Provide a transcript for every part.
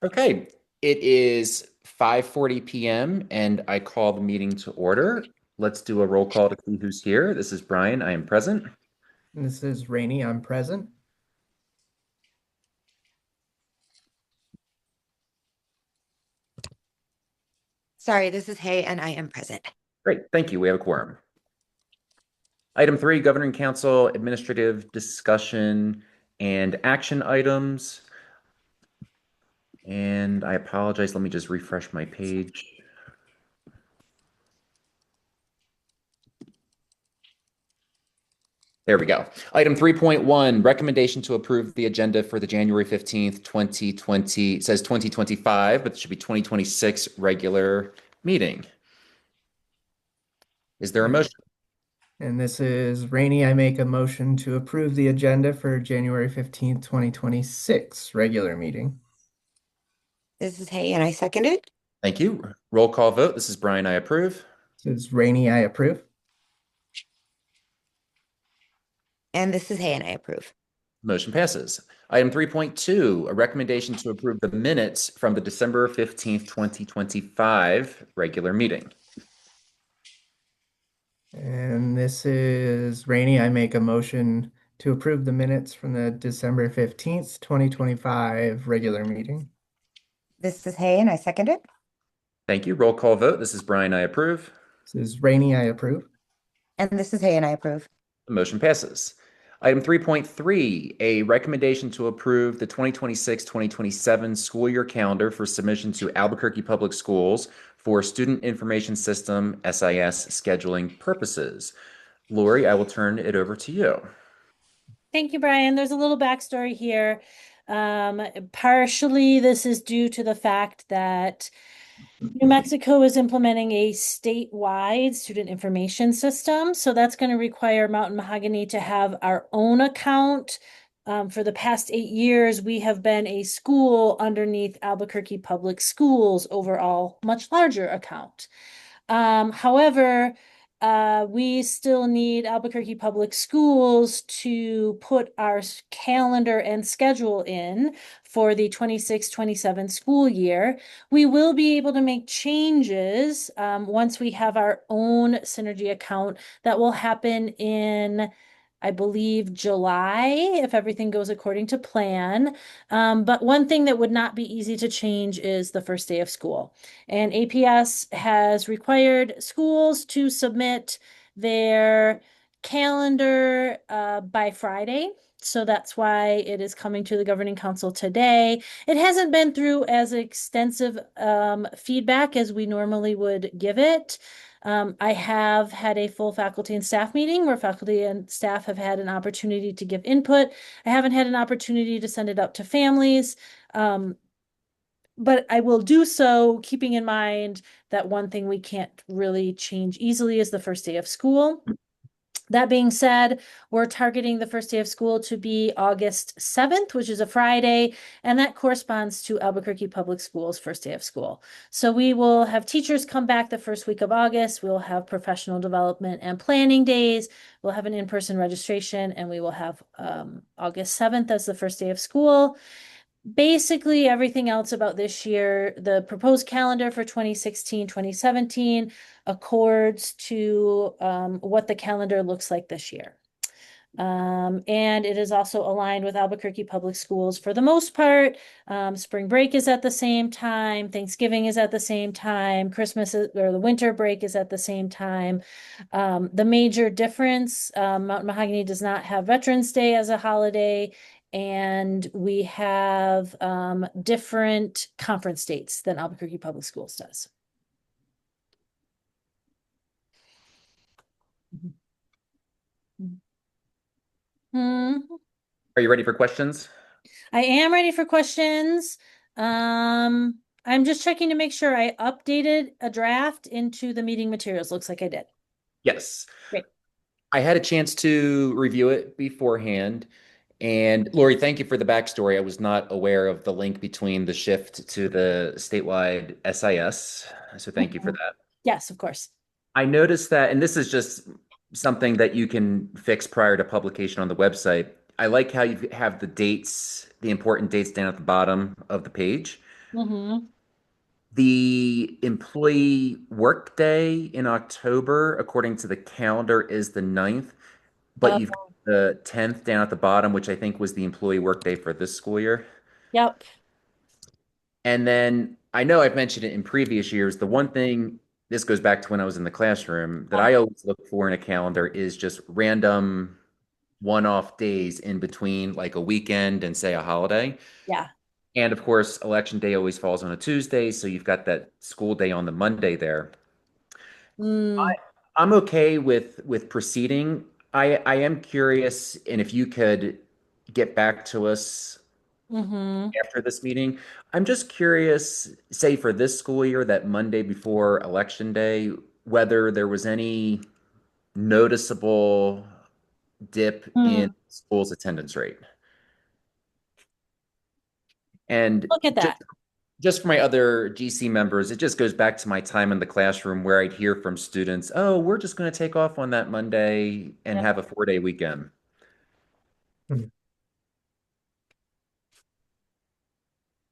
Okay, it is 5:40 p.m. and I call the meeting to order. Let's do a roll call to see who's here. This is Brian. I am present. This is Rainey. I'm present. Sorry, this is Hay, and I am present. Great. Thank you. We have a quorum. Item 3, Governing Council Administrative Discussion and Action Items. And I apologize. Let me just refresh my page. There we go. Item 3.1, recommendation to approve the agenda for the January 15th, 2020, it says 2025, but it should be 2026 regular meeting. Is there a motion? And this is Rainey. I make a motion to approve the agenda for January 15th, 2026 regular meeting. This is Hay, and I second it. Thank you. Roll call vote. This is Brian. I approve. This is Rainey. I approve. And this is Hay, and I approve. Motion passes. Item 3.2, a recommendation to approve the minutes from the December 15th, 2025 regular meeting. And this is Rainey. I make a motion to approve the minutes from the December 15th, 2025 regular meeting. This is Hay, and I second it. Thank you. Roll call vote. This is Brian. I approve. This is Rainey. I approve. And this is Hay, and I approve. The motion passes. Item 3.3, a recommendation to approve the 2026-2027 school year calendar for submission to Albuquerque Public Schools for Student Information System SIS scheduling purposes. Lori, I will turn it over to you. Thank you, Brian. There's a little backstory here. Partially, this is due to the fact that New Mexico is implementing a statewide student information system. So that's going to require Mountain Mahogany to have our own account. For the past 8 years, we have been a school underneath Albuquerque Public Schools overall, much larger account. However, we still need Albuquerque Public Schools to put our calendar and schedule in for the 26-27 school year. We will be able to make changes once we have our own Synergy account. That will happen in, I believe, July, if everything goes according to plan. But one thing that would not be easy to change is the first day of school. And APS has required schools to submit their calendar by Friday. So that's why it is coming to the Governing Council today. It hasn't been through as extensive feedback as we normally would give it. I have had a full faculty and staff meeting where faculty and staff have had an opportunity to give input. I haven't had an opportunity to send it up to families. But I will do so keeping in mind that one thing we can't really change easily is the first day of school. That being said, we're targeting the first day of school to be August 7th, which is a Friday, and that corresponds to Albuquerque Public Schools' first day of school. So we will have teachers come back the first week of August. We'll have professional development and planning days. We'll have an in-person registration, and we will have August 7th as the first day of school. Basically, everything else about this year, the proposed calendar for 2016-2017 accords to what the calendar looks like this year. And it is also aligned with Albuquerque Public Schools for the most part. Spring break is at the same time. Thanksgiving is at the same time. Christmas or the winter break is at the same time. The major difference, Mountain Mahogany does not have Veterans Day as a holiday. And we have different conference dates than Albuquerque Public Schools does. Hmm. Are you ready for questions? I am ready for questions. I'm just checking to make sure I updated a draft into the meeting materials. Looks like I did. Yes. Great. I had a chance to review it beforehand. And Lori, thank you for the backstory. I was not aware of the link between the shift to the statewide SIS. So thank you for that. Yes, of course. I noticed that, and this is just something that you can fix prior to publication on the website. I like how you have the dates, the important dates down at the bottom of the page. Mm-hmm. The employee workday in October, according to the calendar, is the 9th, but you've got Oh, the 10th down at the bottom, which I think was the employee workday for this school year. yep. And then I know I've mentioned it in previous years. The one thing, this goes back to when I was in the classroom, that I always look for in a calendar is just random one-off days in between, like a weekend and say a holiday. Yeah. And of course, election day always falls on a Tuesday, so you've got that school day on the Monday there. Mm, I'm okay with proceeding. I am curious, and if you could get back to us mm-hmm. after this meeting, I'm just curious, say for this school year, that Monday before election day, whether there was any noticeable dip in Mm. school's attendance rate. And Look at just that. just for my other GC members, it just goes back to my time in the classroom where I'd hear from students, "Oh, we're just going to take off on that Monday and Yep. have a 4-day weekend." Hmm.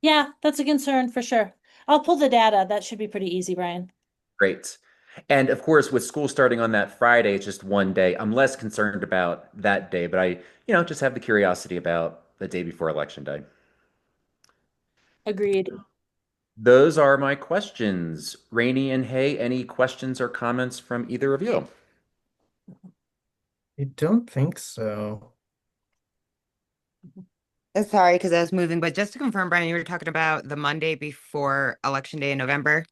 Yeah, that's a concern for sure. I'll pull the data. That should be pretty easy, Brian. Great. And of course, with school starting on that Friday, it's just one day. I'm less concerned about that day, but I just have the curiosity about the day before election day. Agreed. Those are my questions. Rainey and Hay, any questions or comments from either of you? I don't think so. Sorry, because I was moving, but just to confirm, Brian, you were talking about the Monday before Election Day in November?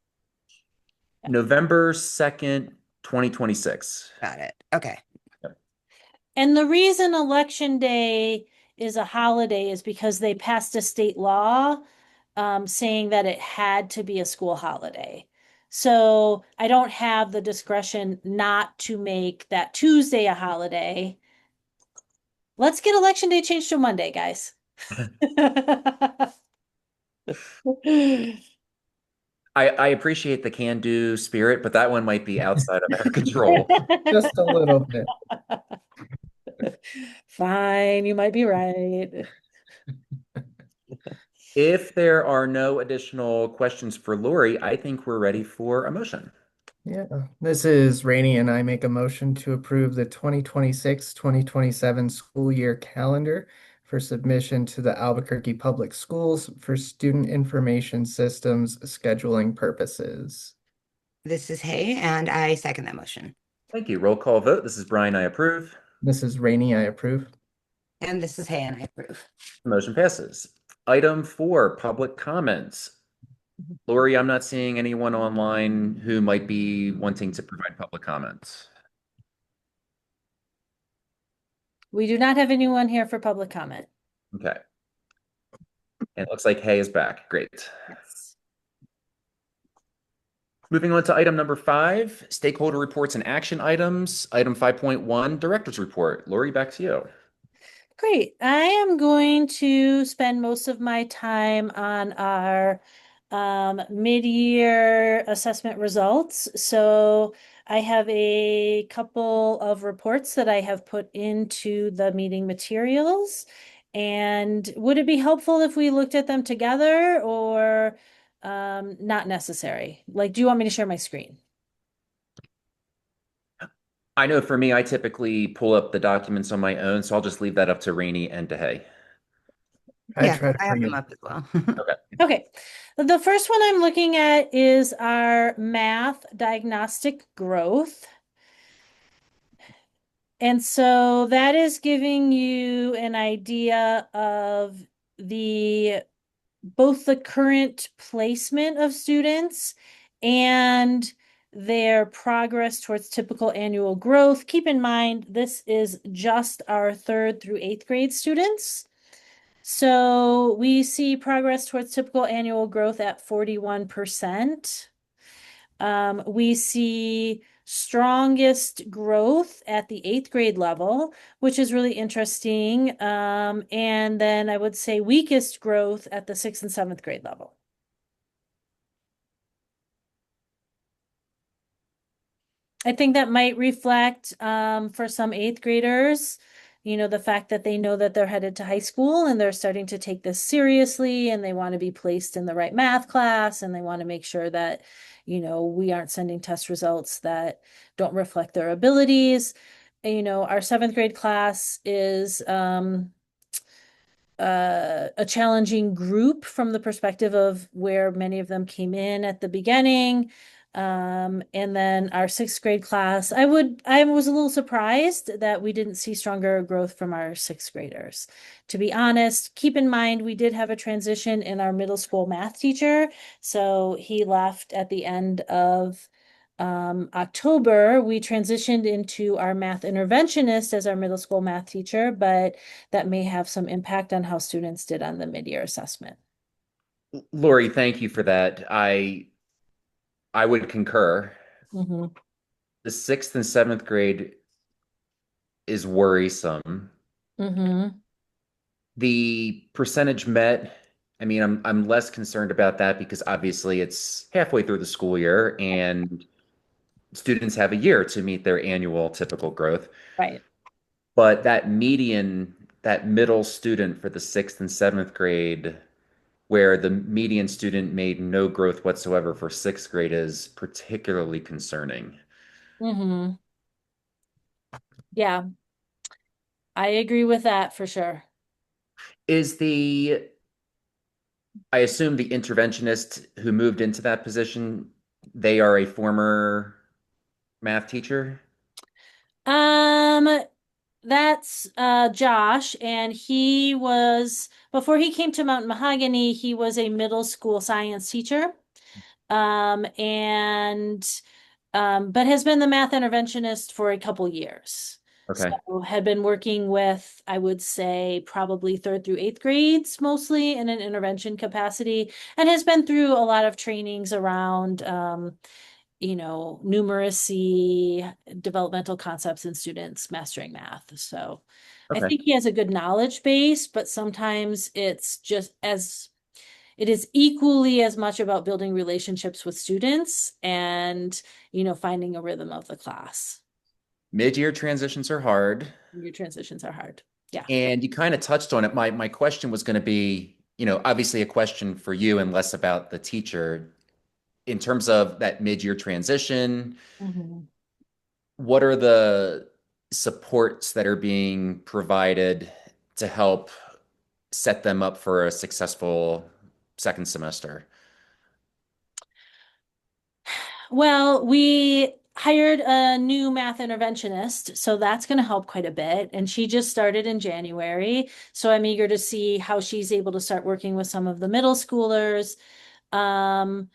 November 2nd, 2026. Got it. Okay. Yep. And the reason Election Day is a holiday is because they passed a state law saying that it had to be a school holiday. So I don't have the discretion not to make that Tuesday a holiday. Let's get Election Day changed to Monday, guys. I appreciate the can-do spirit, but that one might be outside of our control. Just a little bit. Fine, you might be right. If there are no additional questions for Lori, I think we're ready for a motion. Yeah, this is Rainey and I make a motion to approve the 2026-2027 school year calendar for submission to the Albuquerque Public Schools for student information systems scheduling purposes. This is Hay, and I second that motion. Thank you. Roll call vote. This is Brian. I approve. This is Rainey, I approve. And this is Hay, and I approve. Motion passes. Item 4, public comments. Lori, I'm not seeing anyone online who might be wanting to provide public comments. We do not have anyone here for public comment. Okay. And it looks like Hay is back. Great. Yes. Moving on to item number 5, stakeholder reports and action items. Item 5.1, director's report. Lori, back to you. Great. I am going to spend most of my time on our mid-year assessment results. So I have a couple of reports that I have put into the meeting materials. And would it be helpful if we looked at them together or not necessary? Like, do you want me to share my screen? I know for me, I typically pull up the documents on my own, so I'll just leave that up to Rainey and to Hay. I Yeah, try to I have bring them it. up as well. Okay. Okay. The first one I'm looking at is our math diagnostic growth. And so that is giving you an idea of the both the current placement of students and their progress towards typical annual growth. Keep in mind, this is just our 3rd through 8th grade students. So we see progress towards typical annual growth at 41%. We see strongest growth at the 8th grade level, which is really interesting. And then I would say weakest growth at the 6th and 7th grade level. I think that might reflect for some 8th graders the fact that they know that they're headed to high school and they're starting to take this seriously and they want to be placed in the right math class and they want to make sure that, we aren't sending test results that don't reflect their abilities. Our seventh grade class is a challenging group from the perspective of where many of them came in at the beginning. And then our sixth grade class, I was a little surprised that we didn't see stronger growth from our sixth graders. To be honest, keep in mind, we did have a transition in our middle school math teacher. So he left at the end of October. We transitioned into our math interventionist as our middle school math teacher, but that may have some impact on how students did on the mid-year assessment. Lori, thank you for that. I would concur. Mhm. The sixth and seventh grade is worrisome. Mhm. The percentage met, I mean, I'm less concerned about that because obviously it's halfway through the school year and students have a year to meet their annual typical growth. Right. But that median, that middle student for the sixth and seventh grade, where the median student made no growth whatsoever for sixth grade, is particularly concerning. Mhm. Yeah, I agree with that for sure. Is I assume the interventionist who moved into that position, they are a former math teacher? Um, that's Josh, and he was before he came to Mountain Mahogany, he was a middle school science teacher. And but has been the math interventionist for a couple years. Okay. So had been working with, I would say, probably third through eighth grades, mostly in an intervention capacity, and has been through a lot of trainings around numeracy, developmental concepts in students mastering math. So I Okay. think he has a good knowledge base, but sometimes it is equally as much about building relationships with students and, finding a rhythm of the class. Mid-year transitions are hard, Your transitions are hard. Yeah. and you kind of touched on it. My question was going to be, obviously a question for you and less about the teacher. In terms of that mid-year transition, Mhm. what are the supports that are being provided to help set them up for a successful second semester? Well, we hired a new math interventionist, so that's going to help quite a bit. And she just started in January. So I'm eager to see how she's able to start working with some of the middle schoolers. Um,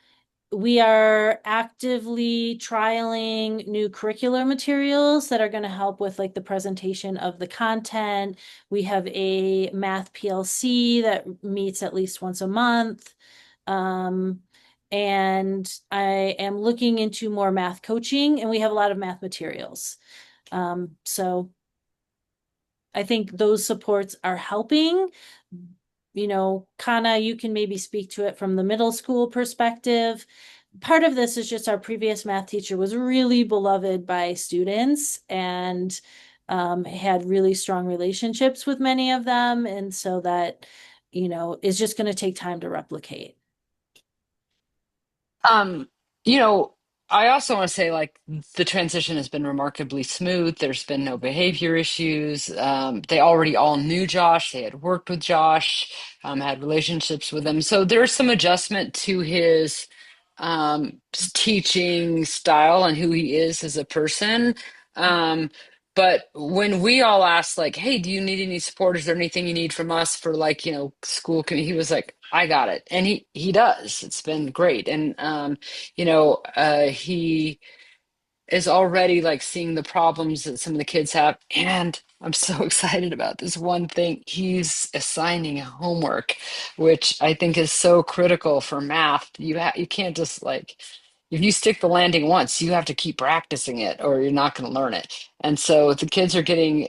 we are actively trialing new curricular materials that are going to help with like the presentation of the content. We have a math PLC that meets at least once a month. Um, and I am looking into more math coaching, and we have a lot of math materials. So I think those supports are helping. Kana, you can maybe speak to it from the middle school perspective. Part of this is just our previous math teacher was really beloved by students and had really strong relationships with many of them. And so that, is just going to take time to replicate. Um, you know, I also want to say like the transition has been remarkably smooth. There's been no behavior issues. They already all knew Josh. They had worked with Josh, had relationships with him. So there's some adjustment to his teaching style and who he is as a person. But when we all asked, like, hey, do you need any support? Is there anything you need from us for like, school? He was like, I got it. And he does. It's been great. And he is already like seeing the problems that some of the kids have. And I'm so excited about this one thing. He's assigning homework, which I think is so critical for math. You can't just like if you stick the landing once, you have to keep practicing it or you're not going to learn it. And so the kids are getting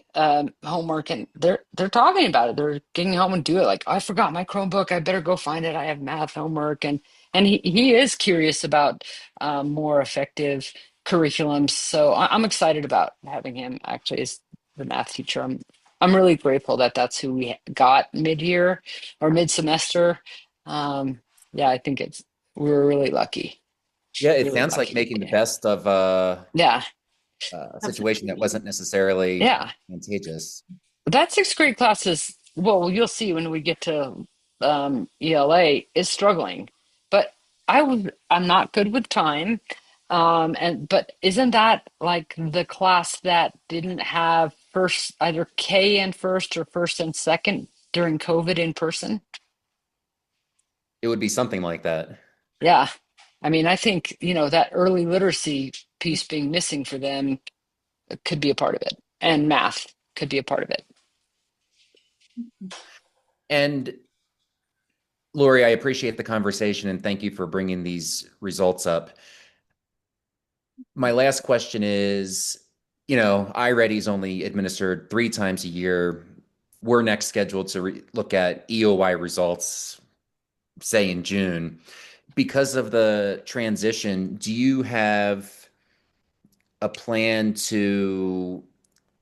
homework and they're talking about it. They're getting home and do it. Like, I forgot my Chromebook. I better go find it. I have math homework. And he is curious about more effective curriculums. So I'm excited about having him actually as the math teacher. I'm really grateful that that's who we got mid-year or mid-semester. Um, yeah, I think we were really lucky, Yeah, it really sounds like lucky. making the best of Yeah, a situation that wasn't necessarily yeah. advantageous. That sixth grade class is, well, you'll see when we get to ELA, is struggling. But I'm not good with time. But isn't that like the class that didn't have first, either K and first or first and second during COVID in person? It would be something like that. Yeah. I mean, I think, that early literacy piece being missing for them could be a part of it, and math could be a part of it. And Lori, I appreciate the conversation and thank you for bringing these results up. My last question is, iReady is only administered 3 times a year. We're next scheduled to look at EOY results, say in June. Because of the transition, do you have a plan to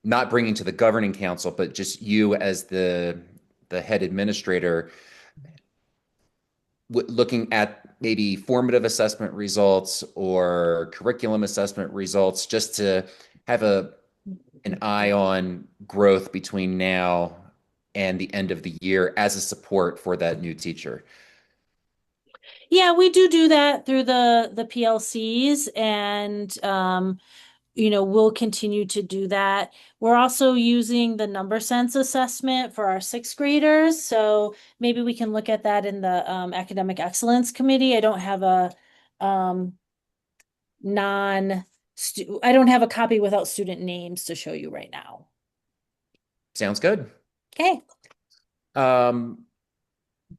not bringing to the governing council, but just you as the head administrator, looking at maybe formative assessment results or curriculum assessment results, just to have an eye on growth between now and the end of the year as a support for that new teacher? Yeah, we do that through the PLCs, and we'll continue to do that. We're also using the number sense assessment for our sixth graders, so maybe we can look at that in the academic excellence committee. I don't have a um non I don't have a copy without student names to show you right now. Sounds good. Okay. Um,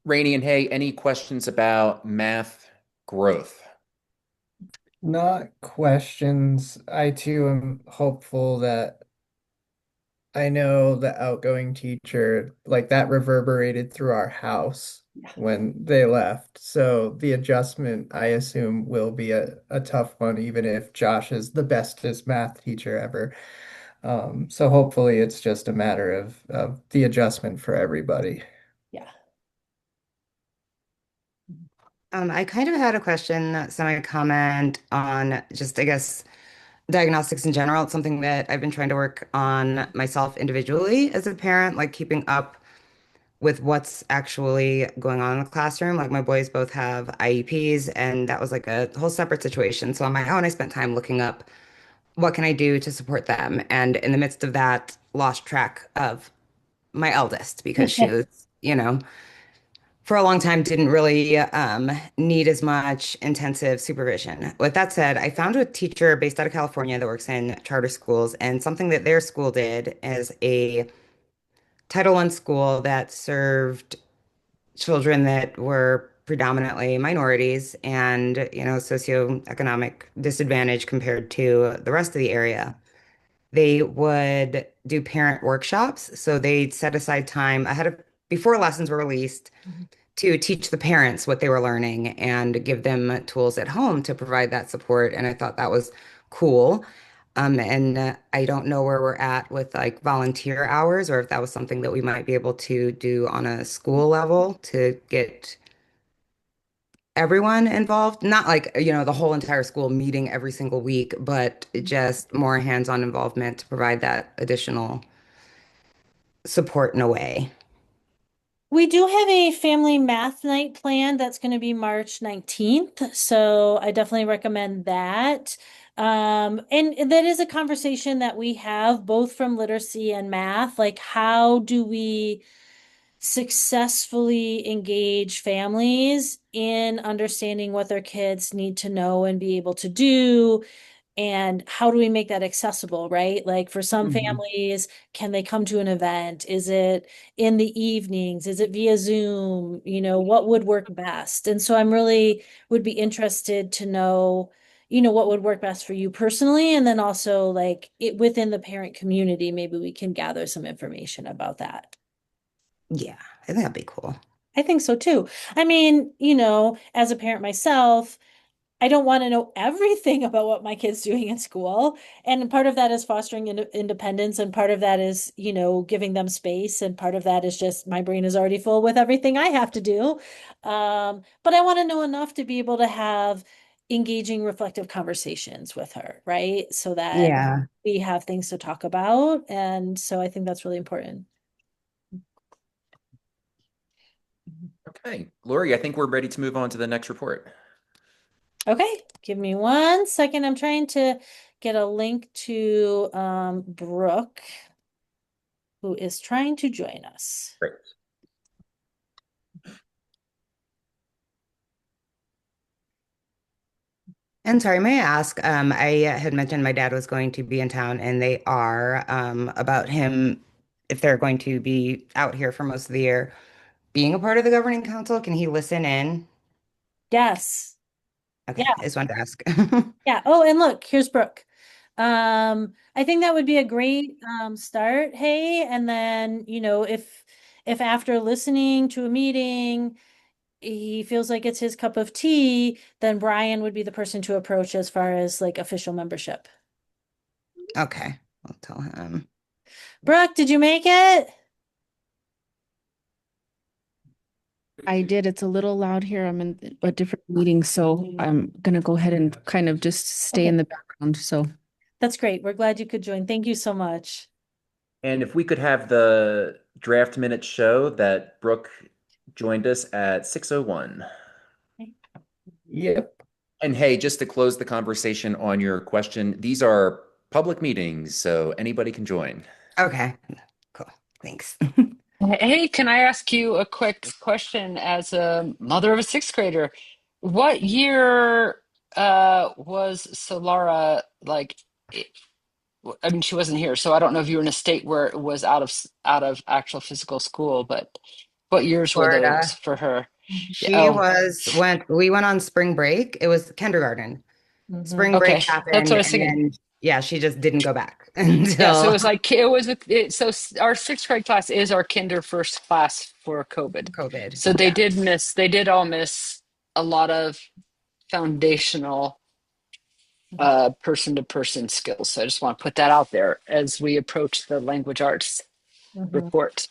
Rainey and Hay, any questions about math growth? Not questions. I too am hopeful that I know the outgoing teacher, like that reverberated through our house when they left. So the adjustment, I assume, will be a tough one, even if Josh is the bestest math teacher ever. So hopefully it's just a matter of the adjustment for everybody. Yeah. I kind of had a question, semi-comment on just, I guess, diagnostics in general. It's something that I've been trying to work on myself individually as a parent, like keeping up with what's actually going on in the classroom. Like my boys both have IEPs, and that was like a whole separate situation. So on my own, I spent time looking up what can I do to support them. And in the midst of that, lost track of my eldest because she was, for a long time didn't really need as much intensive supervision. With that said, I found a teacher based out of California that works in charter schools, and something that their school did is a Title I school that served children that were predominantly minorities and, socioeconomic disadvantage compared to the rest of the area. They would do parent workshops. So they'd set aside time before lessons were released to teach the parents what they were learning and give them tools at home to provide that support. And I thought that was cool. And I don't know where we're at with like volunteer hours or if that was something that we might be able to do on a school level to get everyone involved. Not like, the whole entire school meeting every single week, but just more hands-on involvement to provide that additional support in a way. We do have a family math night planned that's going to be March 19th. So I definitely recommend that. And that is a conversation that we have both from literacy and math. Like, how do we successfully engage families in understanding what their kids need to know and be able to do? And how do we make that accessible, right? Like for some Mhm. families, can they come to an event? Is it in the evenings? Is it via Zoom? What would work best? And so I'm really would be interested to know, what would work best for you personally. And then also like within the parent community, maybe we can gather some information about that. Yeah, I think that'd be cool. I think so too. I mean, as a parent myself, I don't want to know everything about what my kid's doing in school. And part of that is fostering independence, and part of that is, giving them space, and part of that is just my brain is already full with everything I have to do. But I want to know enough to be able to have engaging, reflective conversations with her, right? So that Yeah. we have things to talk about. And so I think that's really important. Okay, Lori, I think we're ready to move on to the next report. Okay, give me 1 second. I'm trying to get a link to Brooke, who is trying to join us. Great. And sorry, may I ask, I had mentioned my dad was going to be in town and they are, about him, if they're going to be out here for most of the year, being a part of the governing council, can he listen in? Yes. Yeah. Okay, I just wanted to ask. Yeah. Oh, and look, here's Brooke. I think that would be a great start. Hey, and then, if after listening to a meeting, he feels like it's his cup of tea, then Brian would be the person to approach as far as like official membership. Okay, I'll tell him. Brooke, did you make it? I did. It's a little loud here. I'm in a different meeting, so I'm gonna go ahead and kind of just stay Okay. in the background. So That's great. We're glad you could join. Thank you so much. And if we could have the draft minutes show that Brooke joined us at 6:01. Yep. And hey, just to close the conversation on your question, these are public meetings, so anybody can join. Okay, cool. Thanks. Hey, can I ask you a quick question as a mother of a sixth grader? What year was Solara like? I mean, she wasn't here, so I don't know if you were in a state where it was out of actual physical school, but what years were those Florida. for her? Yeah, She oh, was we went on spring break. It was kindergarten. Mhm. Spring break okay, that's what I happened was and thinking. then yeah, she just didn't go back Yeah, so it until was like it was with it, so our sixth grade class is our kinder first class for COVID. COVID. So Yeah. they did all miss a lot of foundational person to person skills. So I just want to put that out there as we approach the language arts Mhm. report.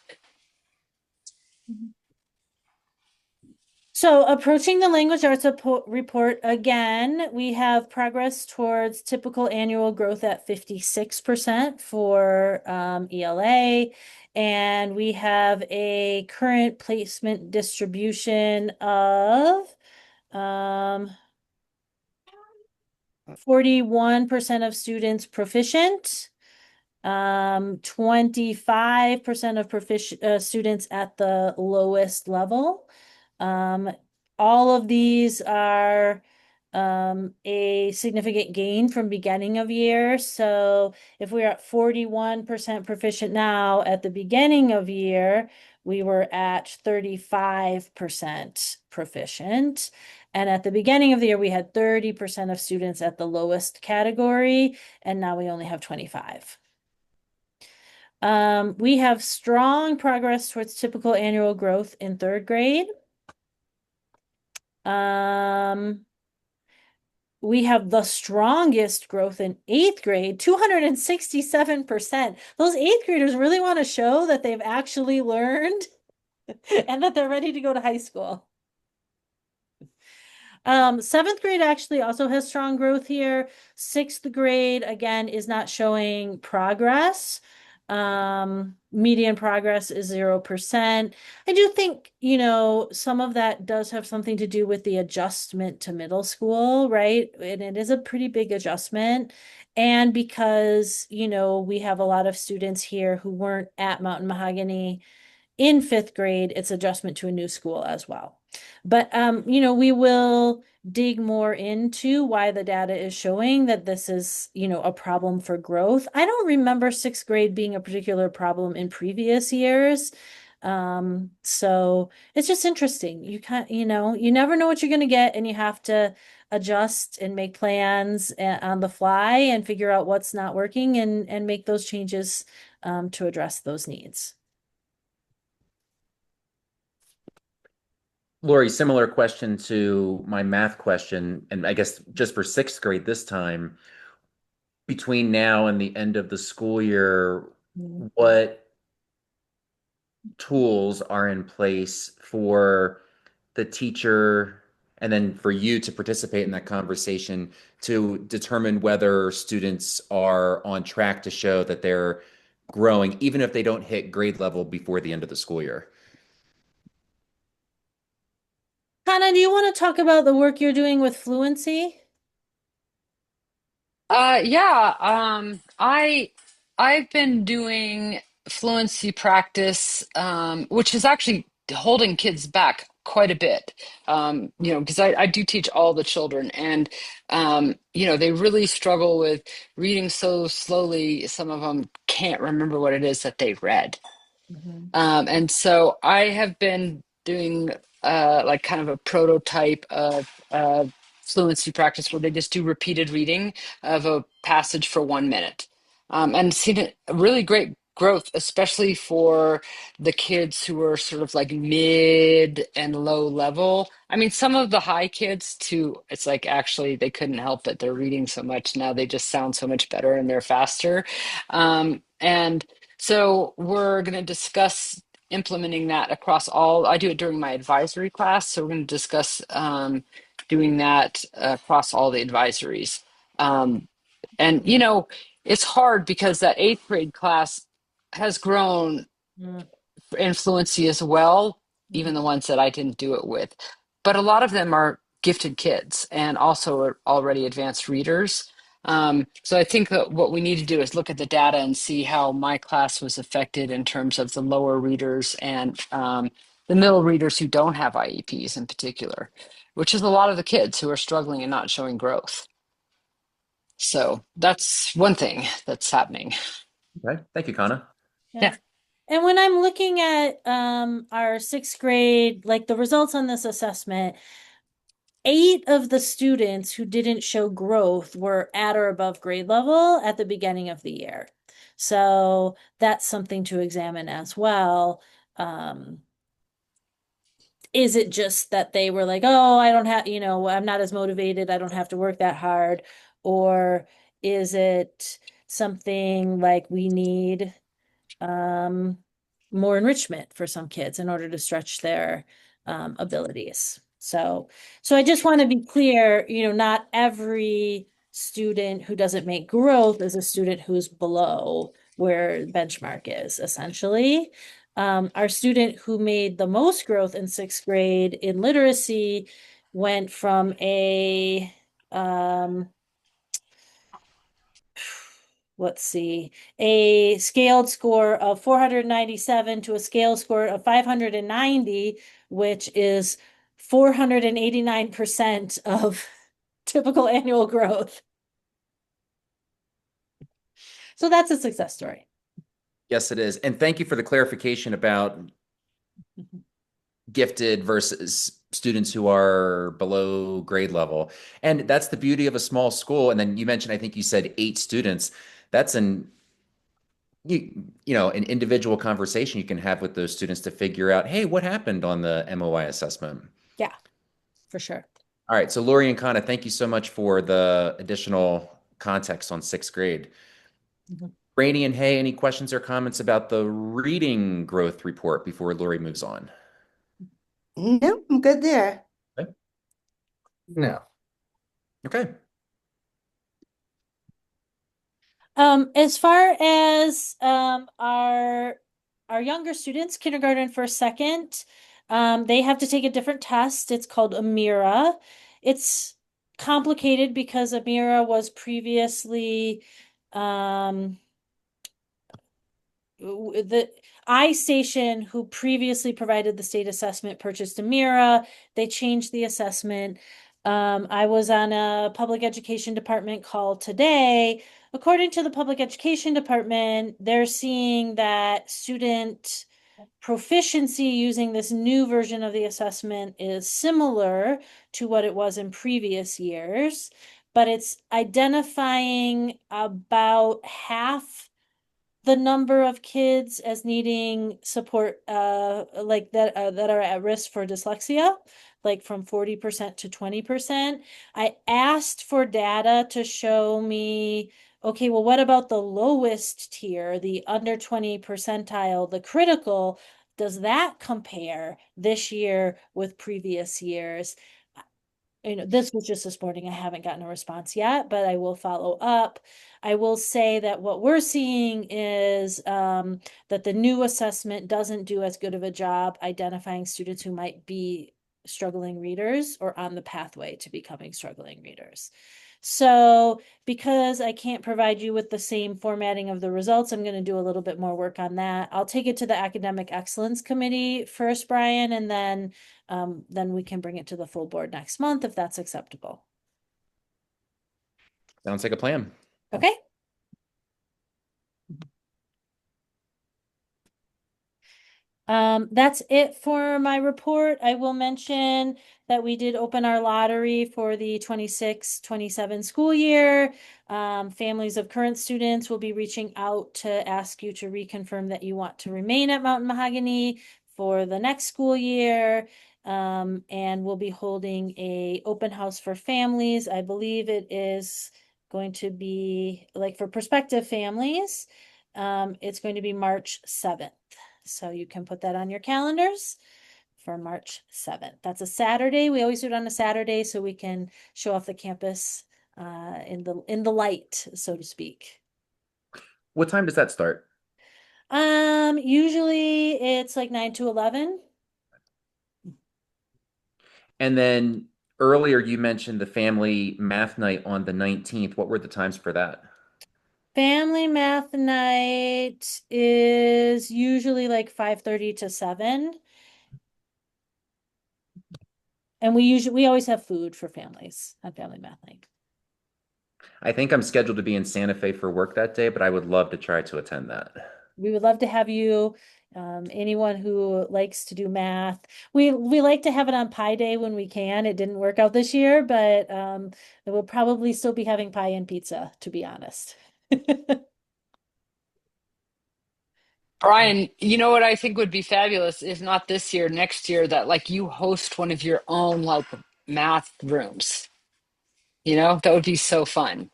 So, approaching the language arts report again, we have progress towards typical annual growth at 56% for ELA, and we have a current placement distribution of 41% of students proficient, 25% of proficient students at the lowest level. Um, all of these are a significant gain from beginning of year. So if we're at 41% proficient now, at the beginning of year, we were at 35% proficient. And at the beginning of the year, we had 30% of students at the lowest category, and now we only have 25. We have strong progress towards typical annual growth in third grade. We have the strongest growth in eighth grade, 267%. Those eighth graders really want to show that they've actually learned and that they're ready to go to high school. Seventh grade actually also has strong growth here. Sixth grade, again, is not showing progress. Median progress is 0%. I do think, some of that does have something to do with the adjustment to middle school, right? And it is a pretty big adjustment. And because, we have a lot of students here who weren't at Mountain Mahogany in fifth grade, it's adjustment to a new school as well. But we will dig more into why the data is showing that this is, a problem for growth. I don't remember sixth grade being a particular problem in previous years. So it's just interesting. You can't, you never know what you're going to get, and you have to adjust and make plans on the fly and figure out what's not working and make those changes to address those needs. Lori, similar question to my math question, and I guess just for sixth grade this time, between now and the end of the school year, what tools are in place for the teacher and then for you to participate in that conversation to determine whether students are on track to show that they're growing, even if they don't hit grade level before the end of the school year? Hannah, do you want to talk about the work you're doing with fluency? Yeah, I've been doing fluency practice, which is actually holding kids back quite a bit. Because I do teach all the children, and they really struggle with reading so slowly. Some of them can't remember what it is that they read. Mhm. And so I have been doing like kind of a prototype of fluency practice where they just do repeated reading of a passage for 1 minute. And seen a really great growth, especially for the kids who are sort of like mid and low level. I mean, some of the high kids too, it's like actually they couldn't help it. They're reading so much now, they just sound so much better and they're faster. And so we're going to discuss implementing that across all. I do it during my advisory class, so we're going to discuss doing that across all the advisories. Um, and it's hard because that eighth grade class has grown Mm, in fluency as well, even mhm. the ones that I didn't do it with. But a lot of them are gifted kids and also are already advanced readers. So I think that what we need to do is look at the data and see how my class was affected in terms of the lower readers and the middle readers who don't have IEPs in particular, which is a lot of the kids who are struggling and not showing growth. So that's one thing that's happening. Okay. Thank you, Kana. Yeah. Yeah. And when I'm looking at our sixth grade, like the results on this assessment, 8 of the students who didn't show growth were at or above grade level at the beginning of the year. So that's something to examine as well. Um, is it just that they were like, oh, I don't have, I'm not as motivated, I don't have to work that hard? Or is it something like we need um, more enrichment for some kids in order to stretch their abilities. So I just want to be clear, not every student who doesn't make growth is a student who's below where benchmark is, essentially. Our student who made the most growth in sixth grade in literacy went from um, let's see, a scaled score of 497 to a scale score of 590, which is 489% of typical annual growth. So that's a success story. Yes, it is. And thank you for the clarification about gifted versus students who are below grade level. And that's the beauty of a small school. And then you mentioned, I think you said 8 students. That's an individual conversation you can have with those students to figure out, hey, what happened on the MOI assessment? Yeah, for sure. All right. So Lori and Kana, thank you so much for the additional context on sixth grade. Mhm. Rainey and Hay, any questions or comments about the reading growth report before Lori moves on? Nope, I'm good there. Okay. No. Okay. As far as our younger students, kindergarten, first, second, they have to take a different test. It's called Amira. It's complicated because Amira was previously the iStation, who previously provided the state assessment, purchased Amira. They changed the assessment. I was on a public education department call today. According to the public education department, they're seeing that student proficiency using this new version of the assessment is similar to what it was in previous years, but it's identifying about half the number of kids as needing support like that are at risk for dyslexia, like from 40% to 20%. I asked for data to show me, okay, well, what about the lowest tier, the under 20 percentile, the critical? Does that compare this year with previous years? This was just this morning. I haven't gotten a response yet, but I will follow up. I will say that what we're seeing is that the new assessment doesn't do as good of a job identifying students who might be struggling readers or on the pathway to becoming struggling readers. So because I can't provide you with the same formatting of the results, I'm going to do a little bit more work on that. I'll take it to the Academic Excellence Committee first, Brian, and then we can bring it to the full board next month if that's acceptable. Sounds like a plan. Okay. That's it for my report. I will mention that we did open our lottery for the 26-27 school year. Families of current students will be reaching out to ask you to reconfirm that you want to remain at Mountain Mahogany for the next school year. And we'll be holding a open house for families. I believe it is going to be like for prospective families. It's going to be March 7th. So you can put that on your calendars for March 7th. That's a Saturday. We always do it on a Saturday so we can show off the campus in the light, so to speak. What time does that start? Usually it's like 9 to 11. And then earlier you mentioned the family math night on the 19th. What were the times for that? Family math night is usually like 5:30 to 7. And we always have food for families on family math night. I think I'm scheduled to be in Santa Fe for work that day, but I would love to try to attend that. We would love to have you. Anyone who likes to do math. We like to have it on Pi Day when we can. It didn't work out this year, but we'll probably still be having pie and pizza, to be honest. Brian, you know what I think would be fabulous, if not this year, next year, that like you host one of your own like math rooms. That would be so fun.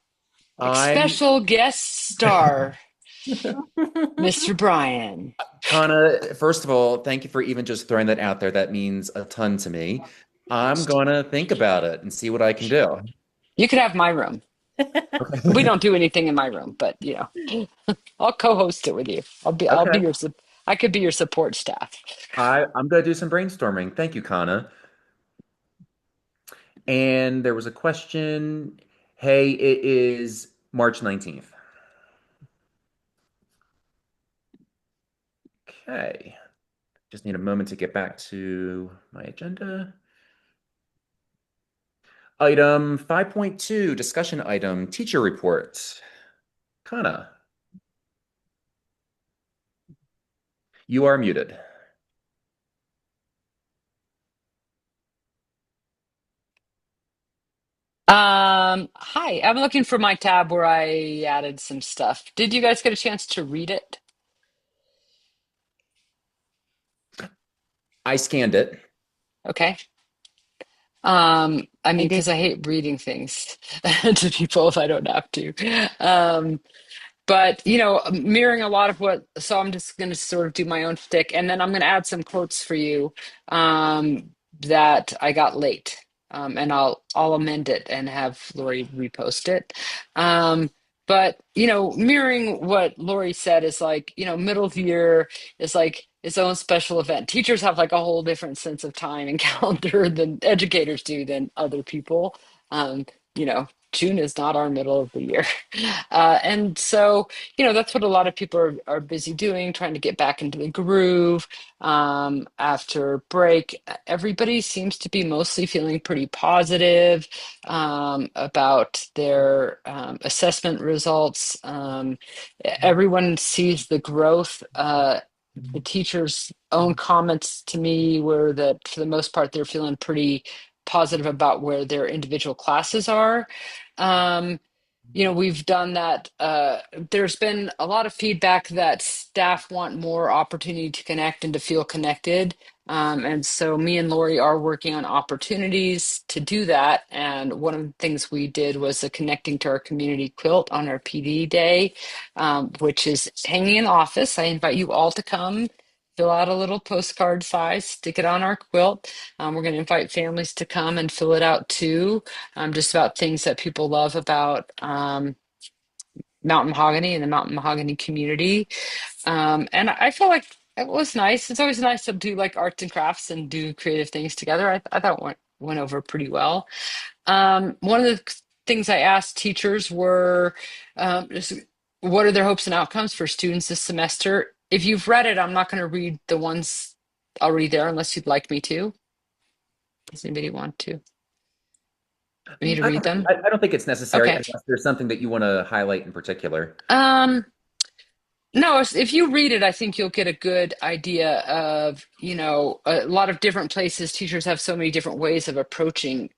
Like I'm special guest star, Mr. Brian. Kana, first of all, thank you for even just throwing that out there. That means a ton to me. I'm gonna think about it and see what I can do. You could have my room. We don't do anything in my room, but I'll co-host it with you. I'll be Okay. your I could be your support staff. I'm gonna do some brainstorming. Thank you, Kana. And there was a question. Hey, it is March 19th. Okay. Just need a moment to get back to my agenda. Item 5.2, discussion item, teacher reports. Kana, you are muted. Hi, I'm looking for my tab where I added some stuff. Did you guys get a chance to read it? I scanned it. Okay. I I mean, did. because I hate reading things to people if I don't have to. Um, but mirroring a lot of so I'm just going to sort of do my own shtick, and then I'm going to add some quotes for you that I got late, and I'll amend it and have Lori repost it. But mirroring what Lori said is like middle of the year is like its own special event. Teachers have like a whole different sense of time and calendar than educators do than other people. Um, you know, June is not our middle of the year. And so, that's what a lot of people are busy doing, trying to get back into the groove after break. Everybody seems to be mostly feeling pretty positive about their assessment results. Everyone sees the growth. The teachers' own comments to me were that for the most part, they're feeling pretty positive about where their individual classes are. Um, we've done that. There's been a lot of feedback that staff want more opportunity to connect and to feel connected. And so me and Lori are working on opportunities to do that. And one of the things we did was a connecting to our community quilt on our PD day, which is hanging in the office. I invite you all to come. Fill out a little postcard size, stick it on our quilt. We're going to invite families to come and fill it out too, just about things that people love about Mountain Mahogany and the Mountain Mahogany community. And I feel like it was nice. It's always nice to do like arts and crafts and do creative things together. I thought it went over pretty well. One of the things I asked teachers were just what are their hopes and outcomes for students this semester? If you've read it, I'm not going to read the ones already there unless you'd like me to. Does anybody want to me to I read don't, them? I don't think it's necessary Okay. unless there's something that you want to highlight in particular. Um, no, if you read it, I think you'll get a good idea of, a lot of different places. Teachers have so many different ways of approaching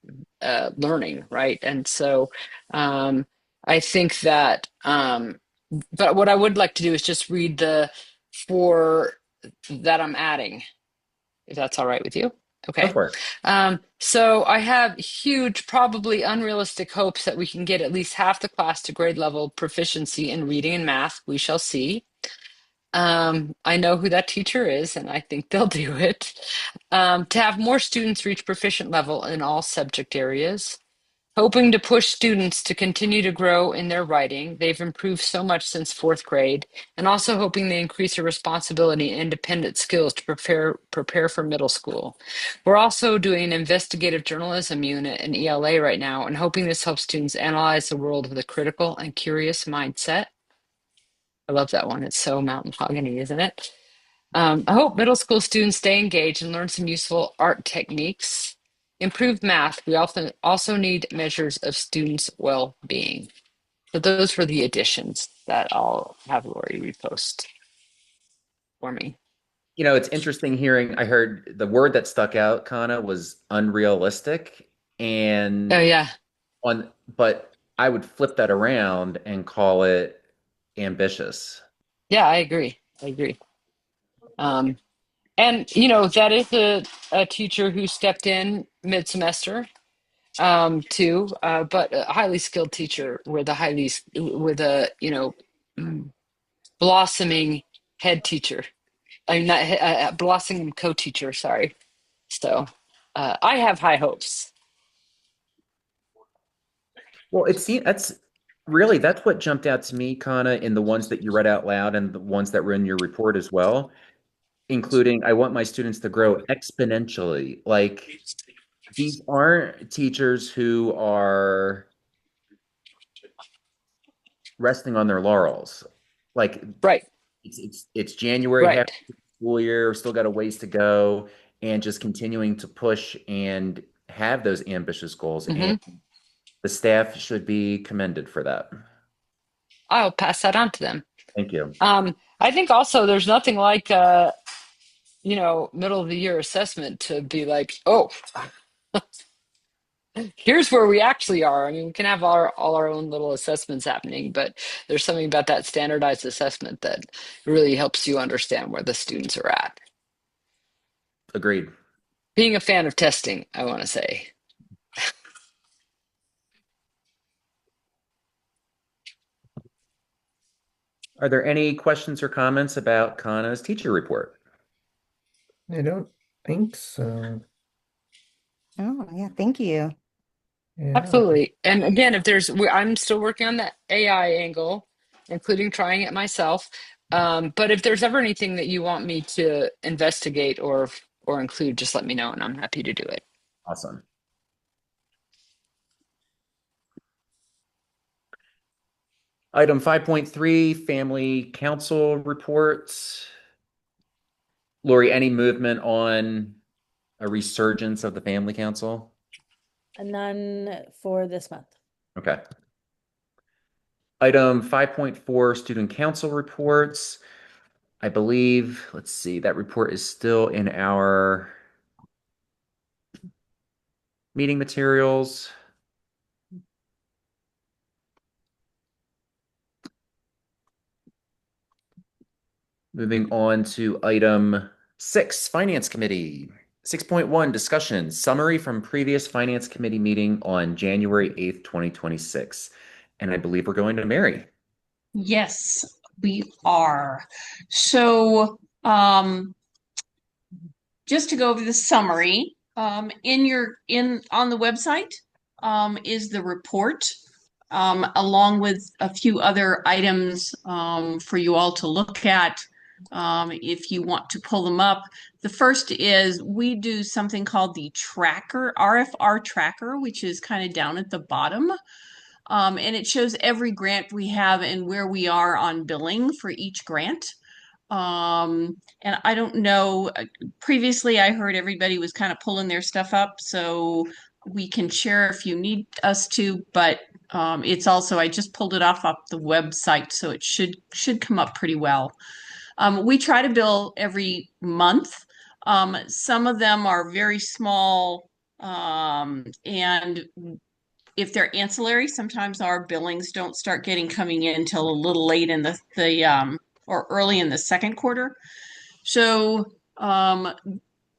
learning, right? And so I think that, but what I would like to do is just read the four that I'm adding, if that's all right with you. Go Okay. for it. So I have huge, probably unrealistic hopes that we can get at least half the class to grade level proficiency in reading and math. We shall see. I know who that teacher is, and I think they'll do it. To have more students reach proficient level in all subject areas. Hoping to push students to continue to grow in their writing. They've improved so much since fourth grade, and also hoping they increase their responsibility and independent skills to prepare for middle school. We're also doing an investigative journalism unit in ELA right now, and hoping this helps students analyze the world with a critical and curious mindset. I love that one. It's so Mountain Mahogany, isn't it? I hope middle school students stay engaged and learn some useful art techniques. Improved math. We often also need measures of students' well-being. So those were the additions that I'll have Lori repost for me. It's interesting hearing. I heard the word that stuck out, Kana, was unrealistic. Oh And yeah, but I would flip that around and call it ambitious. yeah, I agree. I agree. Um, and that is a teacher who stepped in mid-semester too, but a highly skilled teacher with a mm, blossoming head teacher. I'm not blossoming co-teacher. Sorry. So I have high hopes. Well, that's what jumped out to me, Kana, in the ones that you read out loud and the ones that were in your report as well, including I want my students to grow exponentially. Like these aren't teachers who are resting on their laurels. Like Right. it's January, half Right. the school year, still got a ways to go, and just continuing to push and have those ambitious goals. And Hmm. the staff should be commended for that. I'll pass that on to them. Thank you. I think also there's nothing like middle of the year assessment to be like, oh, here's where we actually are. I mean, we can have all our own little assessments happening, but there's something about that standardized assessment that really helps you understand where the students are at. Agreed. Being a fan of testing, I want to say. Are there any questions or comments about Kana's teacher report? I don't think so. Oh, yeah, thank you. Yeah. Absolutely. And again, I'm still working on that AI angle, including trying it myself. But if there's ever anything that you want me to investigate or include, just let me know and I'm happy to do it. Awesome. Item 5.3, Family Council reports. Lori, any movement on a resurgence of the Family Council? None for this month. Okay. Item 5.4, Student Council reports. I believe, let's see, that report is still in our meeting materials. Moving on to item 6, Finance Committee. 6.1, discussion, summary from previous Finance Committee meeting on January 8th, 2026. And I believe we're going to Mary. Yes, we are. So, just to go over the summary, in on the website, is the report, along with a few other items, for you all to look at, if you want to pull them up. The first is we do something called the tracker, RFR tracker, which is kind of down at the bottom. And it shows every grant we have and where we are on billing for each grant. And I don't know, previously I heard everybody was kind of pulling their stuff up, so we can share if you need us to, but it's also, I just pulled it off the website, so it should come up pretty well. We try to bill every month. Some of them are very small, and if they're ancillary, sometimes our billings don't start getting coming in until a little late in the or early in the second quarter. So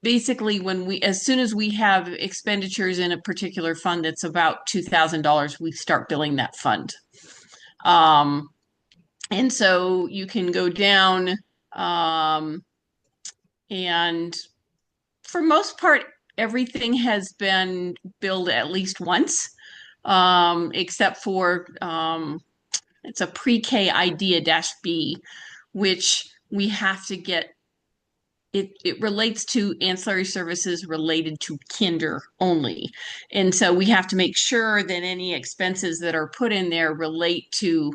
basically, as soon as we have expenditures in a particular fund that's about $2,000, we start billing that fund. And so you can go down, and for most part, everything has been billed at least once, except for it's a pre-K idea-B, which we have to get. It relates to ancillary services related to kinder only. And so we have to make sure that any expenses that are put in there relate to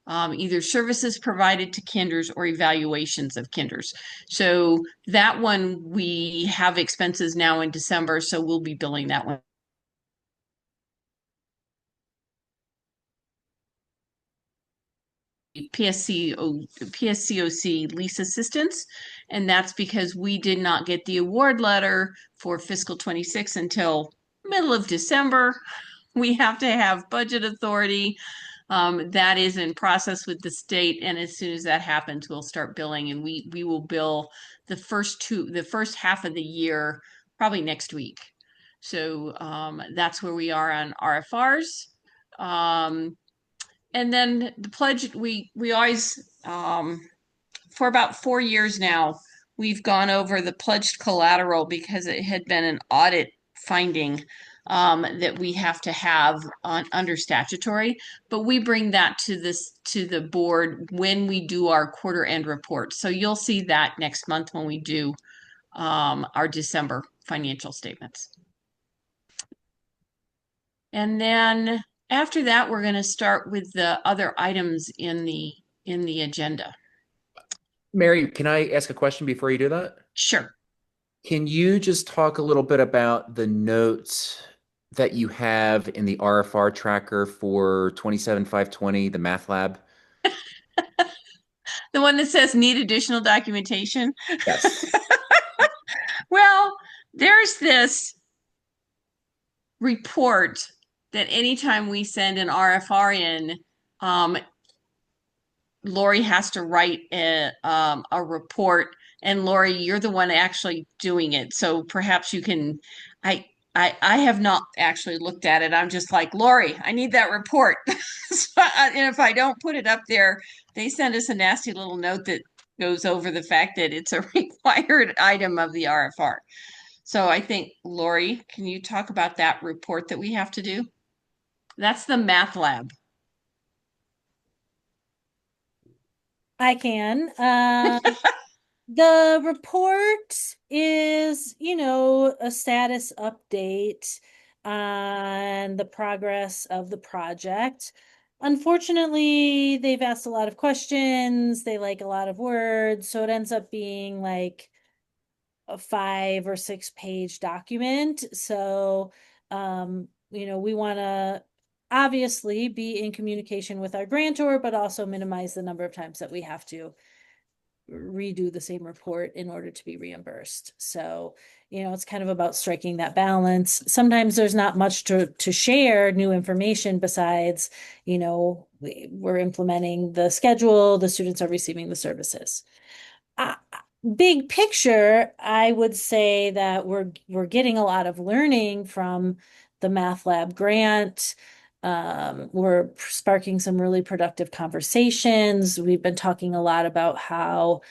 either services provided to kinders or evaluations of kinders. So that one, we have expenses now in December, so we'll be billing that one. PSCOC lease assistance, and that's because we did not get the award letter for fiscal 26 until middle of December. We have to have budget authority. That is in process with the state, and as soon as that happens, we'll start billing, and we will bill the first half of the year, probably next week. So that's where we are on RFRs. And then the pledge, we always, for about 4 years now, we've gone over the pledged collateral because it had been an audit finding that we have to have under statutory, but we bring that to the board when we do our quarter end report. So you'll see that next month when we do our December financial statements. And then after that, we're going to start with the other items in the agenda. Mary, can I ask a question before you do that? Sure. Can you just talk a little bit about the notes that you have in the RFR tracker for 27520, the math lab? The one that says need additional documentation? Yes. Well, there's this report that anytime we send an RFR in, Lori has to write a report, and Lori, you're the one actually doing it. So perhaps you can, I have not actually looked at it. I'm just like, Lori, I need that report. So, and if I don't put it up there, they send us a nasty little note that goes over the fact that it's a required item of the RFR. So I think, Lori, can you talk about that report that we have to do? That's the math lab. I can. The report is, a status update on the progress of the project. Unfortunately, they've asked a lot of questions. They like a lot of words, so it ends up being like a 5 or 6 page document. So, we want to obviously be in communication with our grantor, but also minimize the number of times that we have to redo the same report in order to be reimbursed. So, it's kind of about striking that balance. Sometimes there's not much to share new information besides, we're implementing the schedule, the students are receiving the services. big picture, I would say that we're getting a lot of learning from the Math Lab grant. We're sparking some really productive conversations. We've been talking a lot about how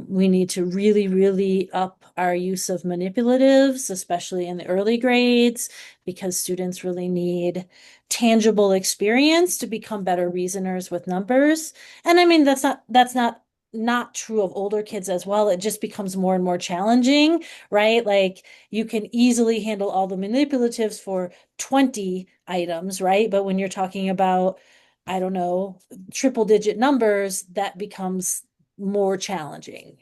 we need to really, really up our use of manipulatives, especially in the early grades, because students really need tangible experience to become better reasoners with numbers. And I mean, that's not true of older kids as well. It just becomes more and more challenging, right? Like you can easily handle all the manipulatives for 20 items, right? But when you're talking about, I don't know, triple digit numbers, that becomes more challenging.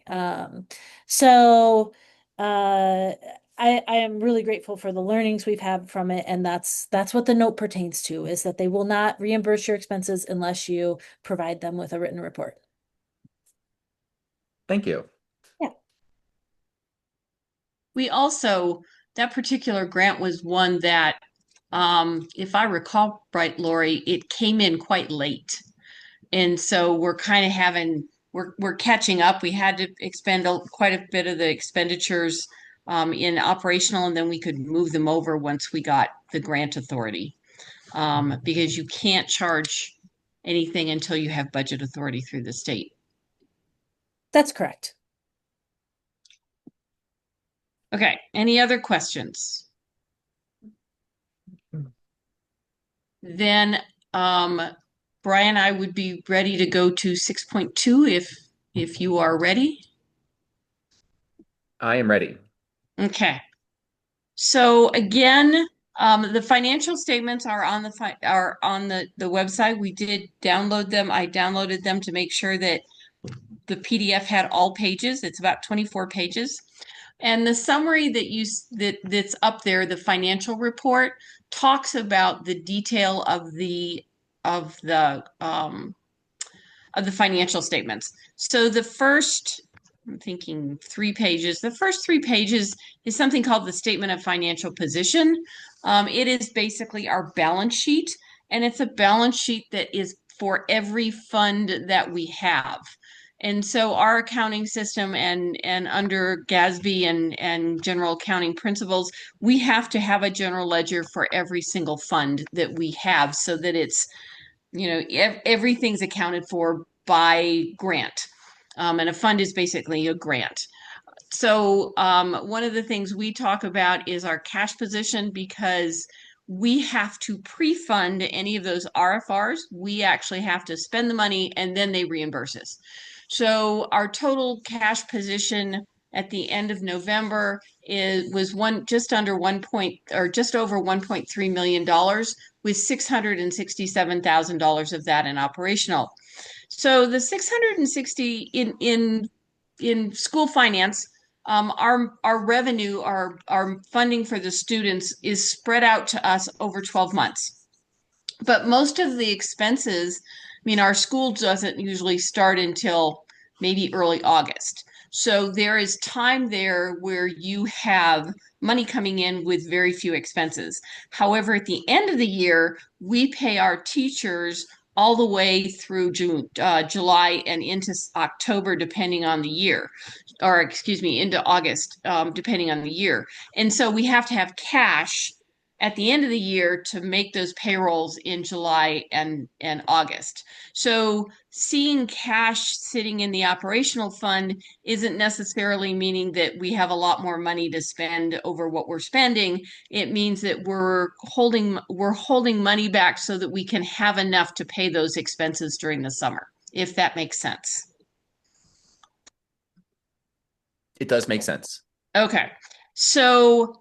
So uh, I am really grateful for the learnings we've had from it, and that's what the note pertains to, is that they will not reimburse your expenses unless you provide them with a written report. Thank you. Yeah. We also, that particular grant was one that, if I recall right, Lori, it came in quite late. And so we're kind of we're catching up. We had to expend quite a bit of the expenditures in operational, and then we could move them over once we got the grant authority. Because you can't charge anything until you have budget authority through the state. That's correct. Okay, any other questions? Then Brian, I would be ready to go to 6.2 if you are ready. I am ready. Okay. So again, the financial statements are on the website. We did download them. I downloaded them to make sure that the PDF had all pages. It's about 24 pages. And the summary that's up there, the financial report, talks about the detail of the um, of the financial statements. So the first, I'm thinking 3 pages. The first 3 pages is something called the Statement of Financial Position. It is basically our balance sheet, and it's a balance sheet that is for every fund that we have. And so our accounting system and under GASB and general accounting principles, we have to have a general ledger for every single fund that we have so that it's, everything's accounted for by grant. And a fund is basically a grant. So one of the things we talk about is our cash position, because we have to pre-fund any of those RFRs. We actually have to spend the money and then they reimburse us. So our total cash position at the end of November was just under just over $1.3 million, with $667,000 of that in operational. So the 660 in school finance, our revenue, our funding for the students is spread out to us over 12 months. But most of the expenses, I mean, our school doesn't usually start until maybe early August. So there is time there where you have money coming in with very few expenses. However, at the end of the year, we pay our teachers all the way through July and into October, depending on the year, or excuse me, into August, depending on the year. And so we have to have cash at the end of the year to make those payrolls in July and August. So seeing cash sitting in the operational fund isn't necessarily meaning that we have a lot more money to spend over what we're spending. It means that we're holding money back so that we can have enough to pay those expenses during the summer, if that makes sense. It does make sense. Okay. So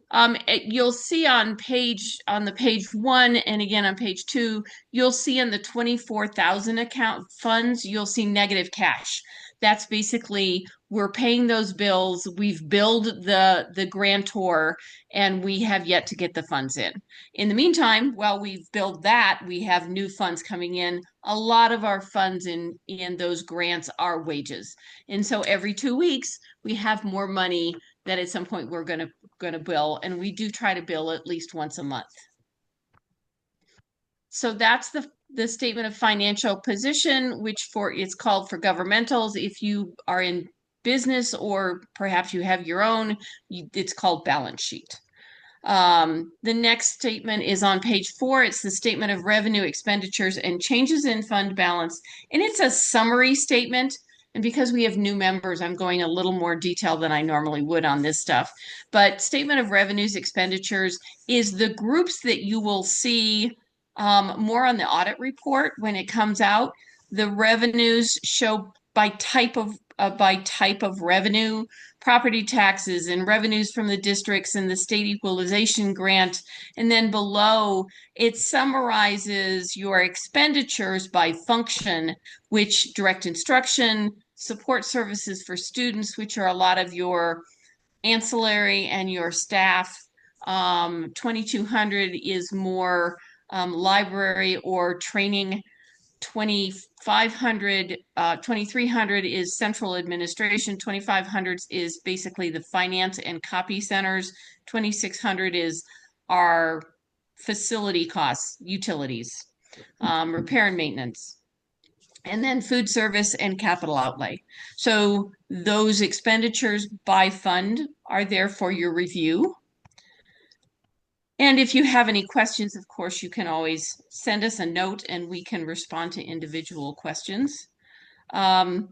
you'll see on the page 1 and again on page 2, you'll see in the 24,000 account funds, you'll see negative cash. That's basically we're paying those bills. We've billed the grantor and we have yet to get the funds in. In the meantime, while we've billed that, we have new funds coming in. A lot of our funds in those grants are wages. And so every 2 weeks, we have more money that at some point we're going to bill, and we do try to bill at least once a month. So that's the statement of financial position, which it's called for governmentals. If you are in business or perhaps you have your own, it's called balance sheet. The next statement is on page 4. It's the statement of revenue, expenditures, and changes in fund balance. And it's a summary statement. And because we have new members, I'm going a little more detail than I normally would on this stuff. But statement of revenues, expenditures is the groups that you will see more on the audit report when it comes out. The revenues show by type of revenue, property taxes and revenues from the districts and the state equalization grant. And then below, it summarizes your expenditures by function, which direct instruction, support services for students, which are a lot of your ancillary and your staff. 2200 is more library or training. 2300 is central administration. 2500 is basically the finance and copy centers. 2600 is our facility costs, utilities, repair and maintenance, and then food service and capital outlay. So those expenditures by fund are there for your review. And if you have any questions, of course, you can always send us a note and we can respond to individual questions. And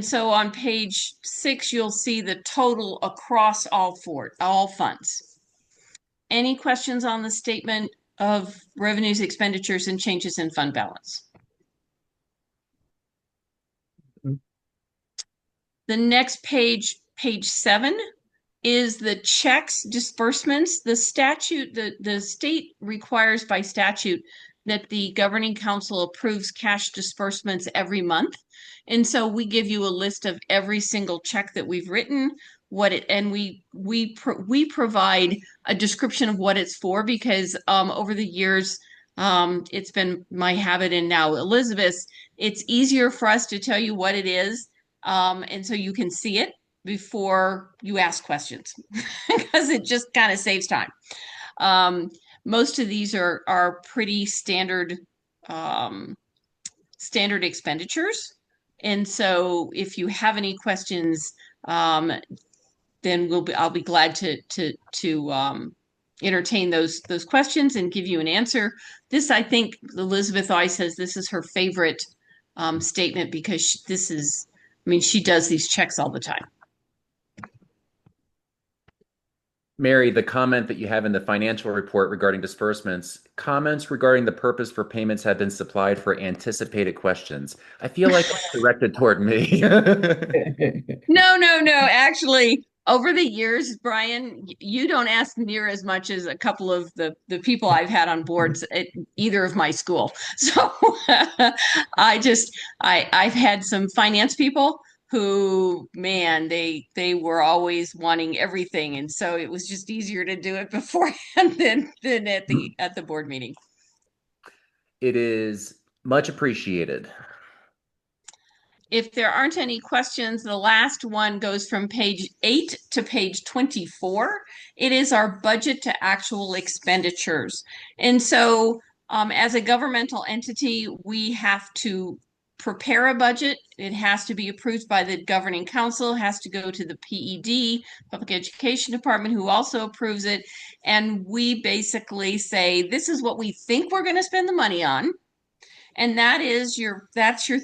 so on page 6, you'll see the total across all funds. Any questions on the statement of revenues, expenditures, and changes in fund balance? The next page, page 7, is the checks disbursements. The state requires by statute that the governing council approves cash disbursements every month. And so we give you a list of every single check that we've written, and we provide a description of what it's for, because over the years, it's been my habit, and now Elizabeth's, it's easier for us to tell you what it is. And so you can see it before you ask questions because it just kind of saves time. Most of these are pretty standard standard expenditures. And so if you have any questions, then I'll be glad to entertain those questions and give you an answer. This, I think Elizabeth always says this is her favorite statement, because she does these checks all the time. Mary, the comment that you have in the financial report regarding disbursements, comments regarding the purpose for payments have been supplied for anticipated questions. I feel like it's directed toward me. No. Actually, over the years, Brian, you don't ask near as much as a couple of the people I've had on boards at either of my school. So I've had some finance people who, man, they were always wanting everything, and so it was just easier to do it beforehand than at the board meeting. It is much appreciated. If there aren't any questions, the last one goes from page 8 to page 24. It is our budget to actual expenditures. And so as a governmental entity, we have to prepare a budget. It has to be approved by the governing council, has to go to the PED, Public Education Department, who also approves it. And we basically say, this is what we think we're going to spend the money on. And that's your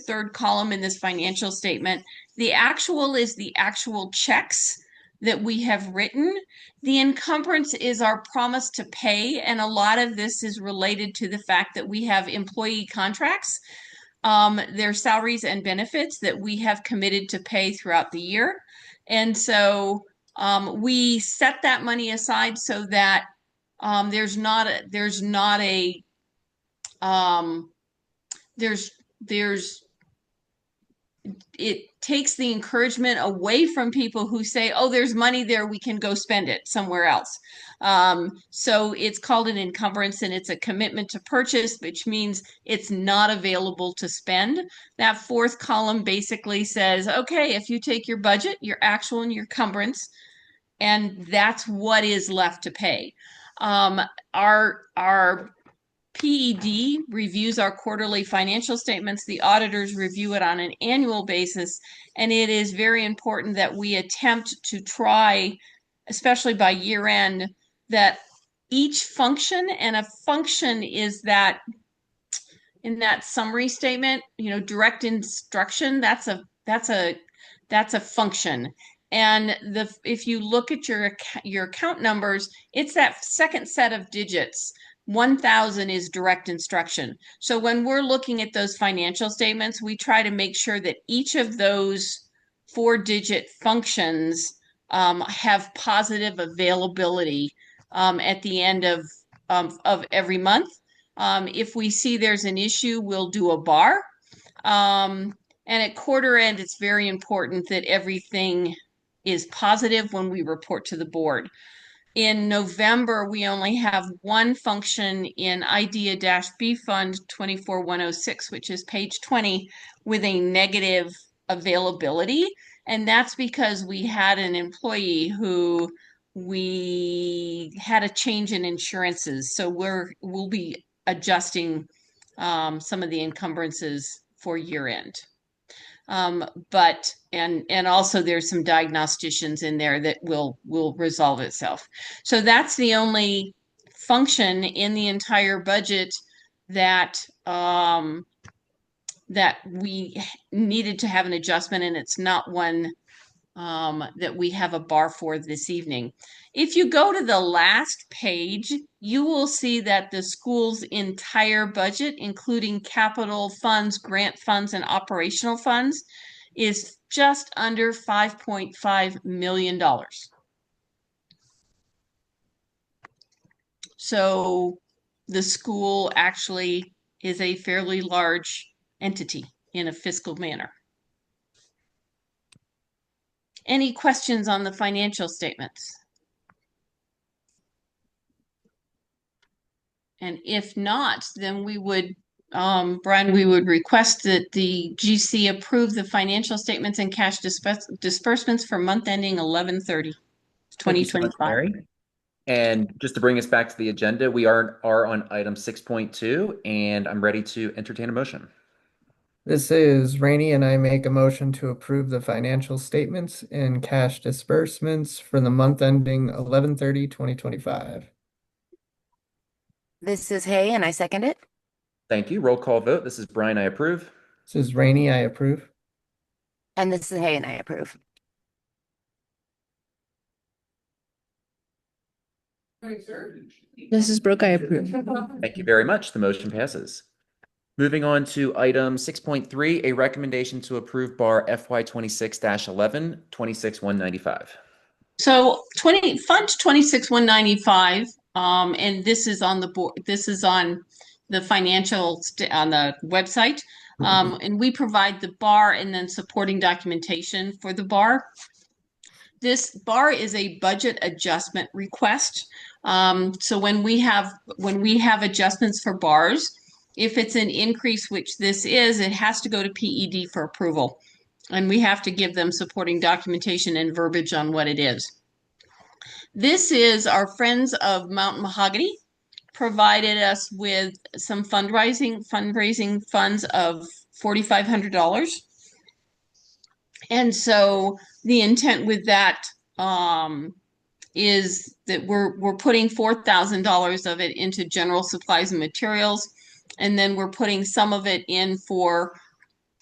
third column in this financial statement. The actual is the actual checks that we have written. The encumbrance is our promise to pay. And a lot of this is related to the fact that we have employee contracts, their salaries and benefits that we have committed to pay throughout the year. And so we set that money aside so that it takes the encouragement away from people who say, oh, there's money there, we can go spend it somewhere else. So it's called an encumbrance, and it's a commitment to purchase, which means it's not available to spend. That fourth column basically says, okay, if you take your budget, your actual and your encumbrance, and that's what is left to pay. Our PED reviews our quarterly financial statements. The auditors review it on an annual basis, and it is very important that we attempt to try, especially by year end, that each function, and a function is that in that summary statement, direct instruction, that's a function. And if you look at your account numbers, it's that second set of digits. 1,000 is direct instruction. So when we're looking at those financial statements, we try to make sure that each of those 4-digit functions have positive availability at the end of every month. If we see there's an issue, we'll do a bar. And at quarter end, it's very important that everything is positive when we report to the board. In November, we only have one function in IDEA-B Fund 24106, which is page 20, with a negative availability. And that's because we had an employee who we had a change in insurances. So we'll be adjusting some of the encumbrances for year end. But also there's some diagnosticians in there that will resolve itself. So that's the only function in the entire budget that that we needed to have an adjustment, and it's not one that we have a bar for this evening. If you go to the last page, you will see that the school's entire budget, including capital funds, grant funds, and operational funds, is just under $5.5 million. So the school actually is a fairly large entity in a fiscal manner. Any questions on the financial statements? And if not, then we would, Brian, we would request that the GC approve the financial statements and cash disbursements for month ending 11/30, Thank you so much, 2025. Mary. And just to bring us back to the agenda, we are on item 6.2, and I'm ready to entertain a motion. This is Rainey, and I make a motion to approve the financial statements and cash disbursements for the month ending 11/30/2025. This is Hay, and I second it. Thank you. Roll call vote. This is Brian. I approve. This is Rainey, I approve. And this is Hay, and I approve. This is Brooke, I approve. Thank you very much. The motion passes. Moving on to item 6.3, a recommendation to approve bar FY 26-11, 26,195. So Fund 26,195, and this is on the board, this is on the financial on the website. And we provide the bar and then supporting documentation for the bar. This bar is a budget adjustment request. So when we have adjustments for bars, if it's an increase, which this is, it has to go to PED for approval. And we have to give them supporting documentation and verbiage on what it is. This is our friends of Mountain Mahogany provided us with some fundraising funds of $4,500. And so the intent with that is that we're putting $4,000 of it into general supplies and materials, and then we're putting some of it in for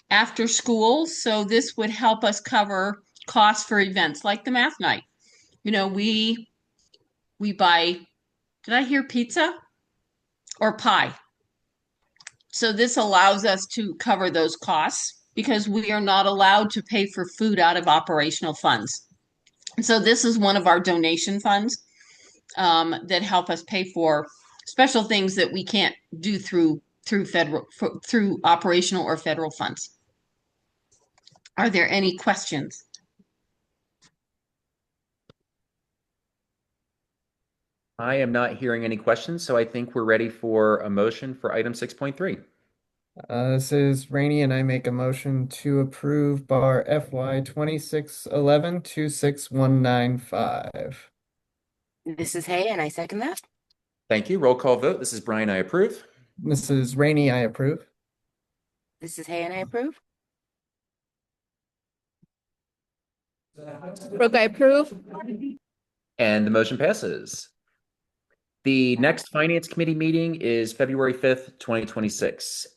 after school. So this would help us cover costs for events like the math night. We buy, did I hear pizza or pie? So this allows us to cover those costs because we are not allowed to pay for food out of operational funds. And so this is one of our donation funds that help us pay for special things that we can't do through operational or federal funds. Are there any questions? I am not hearing any questions, so I think we're ready for a motion for item 6.3. This is Rainey, and I make a motion to approve bar FY 2611 26195. This is Hay, and I second that. Thank you. Roll call vote. This is Brian. I approve. Mrs. Rainey, I approve. This is Hay and I approve. Brooke, I approve. And the motion passes. The next Finance Committee meeting is February 5th, 2026.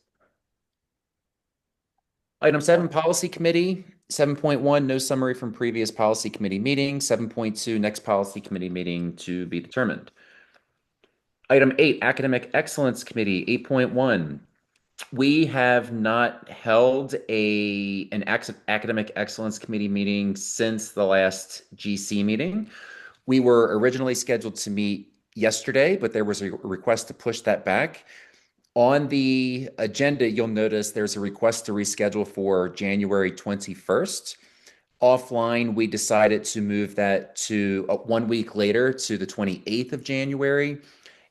Item 7, Policy Committee. 7.1, no summary from previous Policy Committee meeting. 7.2, next Policy Committee meeting to be determined. Item 8, Academic Excellence Committee. 8.1, we have not held an Academic Excellence Committee meeting since the last GC meeting. We were originally scheduled to meet yesterday, but there was a request to push that back. On the agenda, you'll notice there's a request to reschedule for January 21st. Offline, we decided to move that to 1 week later to the 28th of January,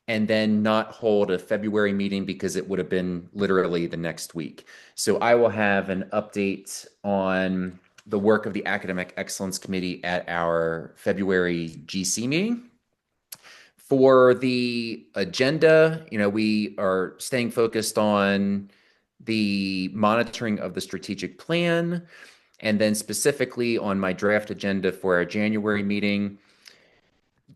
and then not hold a February meeting because it would have been literally the next week. So I will have an update on the work of the Academic Excellence Committee at our February GC meeting. For the agenda, we are staying focused on the monitoring of the strategic plan, and then specifically on my draft agenda for our January meeting.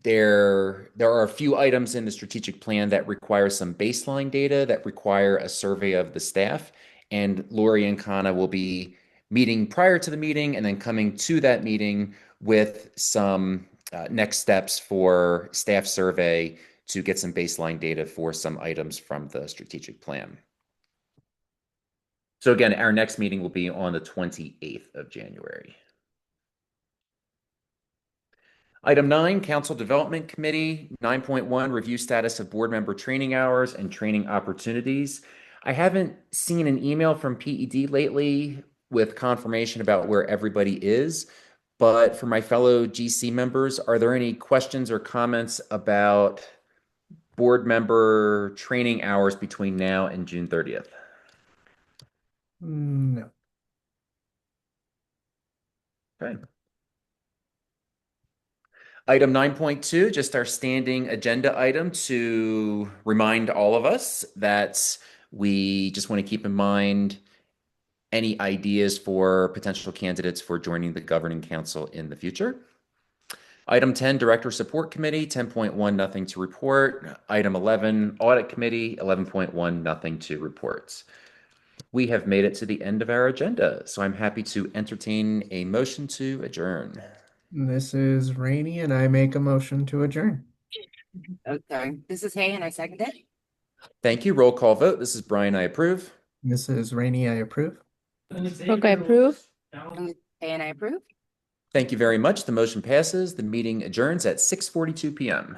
There are a few items in the strategic plan that require some baseline data, that require a survey of the staff, and Lori and Kana will be meeting prior to the meeting and then coming to that meeting with some next steps for staff survey to get some baseline data for some items from the strategic plan. So again, our next meeting will be on the 28th of January. Item 9, Council Development Committee. 9.1, review status of board member training hours and training opportunities. I haven't seen an email from PED lately with confirmation about where everybody is, but for my fellow GC members, are there any questions or comments about board member training hours between now and June 30th? No. Okay. Item 9.2, just our standing agenda item to remind all of us that we just want to keep in mind any ideas for potential candidates for joining the governing council in the future. Item 10, Director Support Committee. 10.1, nothing to report. Item 11, Audit Committee. 11.1, nothing to report. We have made it to the end of our agenda, so I'm happy to entertain a motion to adjourn. This is Rainey, and I make a motion to adjourn. Oh, sorry. This is Hay and I second it. Thank you. Roll call vote. This is Brian. I approve. This is Rainey, I approve. Brooke, I approve. Hay and I approve. Thank you very much. The motion passes. The meeting adjourns at 6:42 p.m.